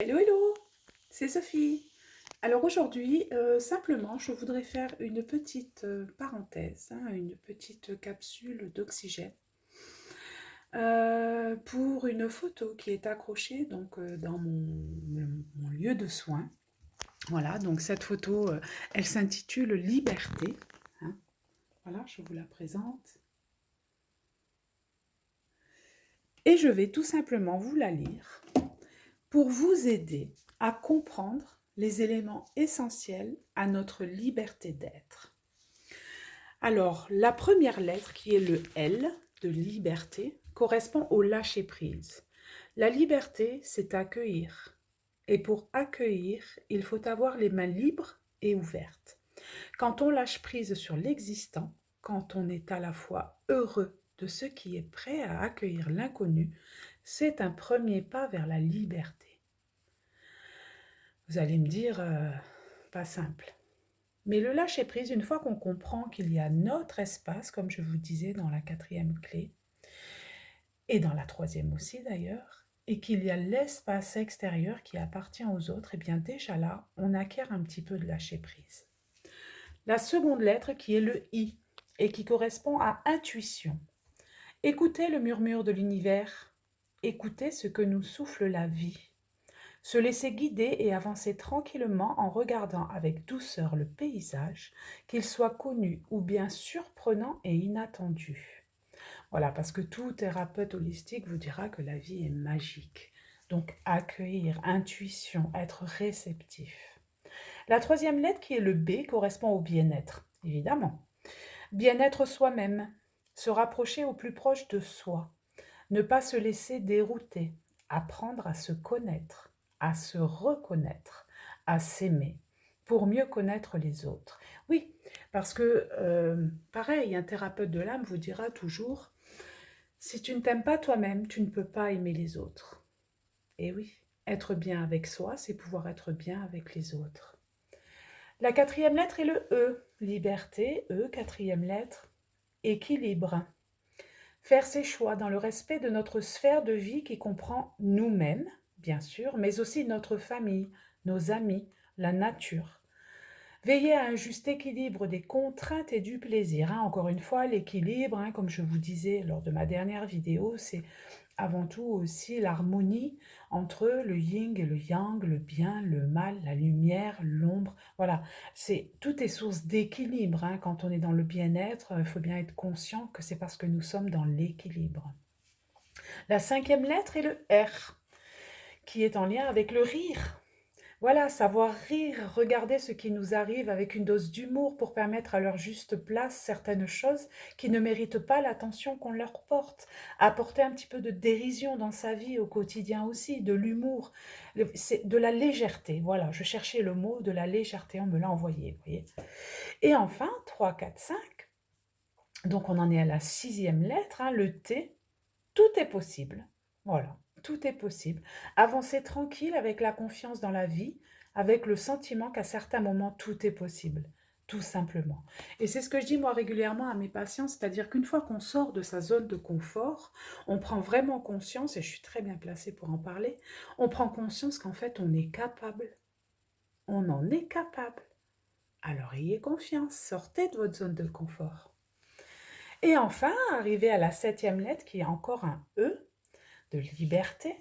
Hello, hello, c'est Sophie. Alors aujourd'hui, simplement, je voudrais faire une petite parenthèse, une petite capsule d'oxygène pour une photo qui est accrochée donc dans mon lieu de soins. Voilà, donc cette photo, elle s'intitule Liberté. hein. Voilà, je vous la présente. Et je vais tout simplement vous la lire pour vous aider à comprendre les éléments essentiels à notre liberté d'être. Alors, la première lettre, qui est le L de liberté, correspond au lâcher-prise. La liberté, c'est accueillir. Et pour accueillir, il faut avoir les mains libres et ouvertes. Quand on lâche prise sur l'existant, quand on est à la fois heureux de ce qui est prêt à accueillir l'inconnu, c'est un premier pas vers la liberté. Vous allez me dire, pas simple. Mais le lâcher-prise, une fois qu'on comprend qu'il y a notre espace, comme je vous disais dans la 4e clé, et dans la 3e aussi d'ailleurs, et qu'il y a l'espace extérieur qui appartient aux autres, et bien déjà là, on acquiert un petit peu de lâcher-prise. La seconde lettre qui est le I, et qui correspond à intuition. Écoutez le murmure de l'univers, écoutez ce que nous souffle la vie. Se laisser guider et avancer tranquillement en regardant avec douceur le paysage, qu'il soit connu ou bien surprenant et inattendu. Voilà, parce que tout thérapeute holistique vous dira que la vie est magique. Donc accueillir, intuition, être réceptif. La 3e lettre qui est le B correspond au bien-être, évidemment. Bien-être soi-même, se rapprocher au plus proche de soi, ne pas se laisser dérouter, apprendre à se connaître, à se reconnaître, à s'aimer, pour mieux connaître les autres. Oui, parce que, pareil, un thérapeute de l'âme vous dira toujours, si tu ne t'aimes pas toi-même, tu ne peux pas aimer les autres. Et oui, être bien avec soi, c'est pouvoir être bien avec les autres. La 4e lettre est le E, liberté, E, 4e lettre, équilibre. Faire ses choix dans le respect de notre sphère de vie qui comprend nous-mêmes, bien sûr, mais aussi notre famille, nos amis, la nature. Veiller à un juste équilibre des contraintes et du plaisir. Encore une fois, l'équilibre, comme je vous disais lors de ma dernière vidéo, c'est avant tout aussi l'harmonie entre le yin et le yang, le bien, le mal, la lumière, l'ombre. Voilà, tout est source d'équilibre. Quand on est dans le bien-être, il faut bien être conscient que c'est parce que nous sommes dans l'équilibre. La 5e lettre est le R, qui est en lien avec le rire. Voilà, savoir rire, regarder ce qui nous arrive avec une dose d'humour pour permettre à leur juste place certaines choses qui ne méritent pas l'attention qu'on leur porte. Apporter un petit peu de dérision dans sa vie au quotidien aussi, de l'humour, c'est de la légèreté. Voilà, je cherchais le mot de la légèreté, on me l'a envoyé, vous voyez. Et enfin, 3, 4, 5, donc on en est à la 6e lettre, le T, tout est possible. Voilà, tout est possible. Avancer tranquille avec la confiance dans la vie, avec le sentiment qu'à certains moments, tout est possible, tout simplement. Et c'est ce que je dis moi régulièrement à mes patients, c'est-à-dire qu'une fois qu'on sort de sa zone de confort, on prend vraiment conscience, et je suis très bien placée pour en parler, on prend conscience qu'en fait, on est capable. On en est capable. Alors ayez confiance, sortez de votre zone de confort. Et enfin, arrivé à la 7e lettre, qui est encore un E, de liberté,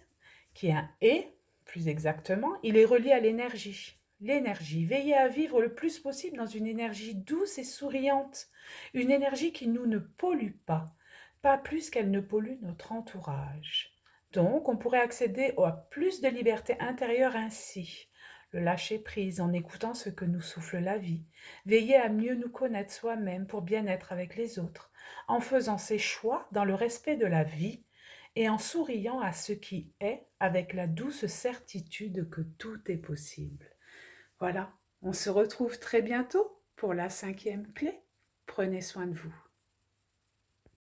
qui est un et, plus exactement, il est relié à l'énergie. L'énergie, veillez à vivre le plus possible dans une énergie douce et souriante, une énergie qui nous ne pollue pas plus qu'elle ne pollue notre entourage. Donc, on pourrait accéder à plus de liberté intérieure ainsi. Le lâcher prise en écoutant ce que nous souffle la vie. Veiller à mieux nous connaître soi-même pour bien être avec les autres. En faisant ses choix dans le respect de la vie et en souriant à ce qui est avec la douce certitude que tout est possible. Voilà, on se retrouve très bientôt pour la 5e clé. Prenez soin de vous.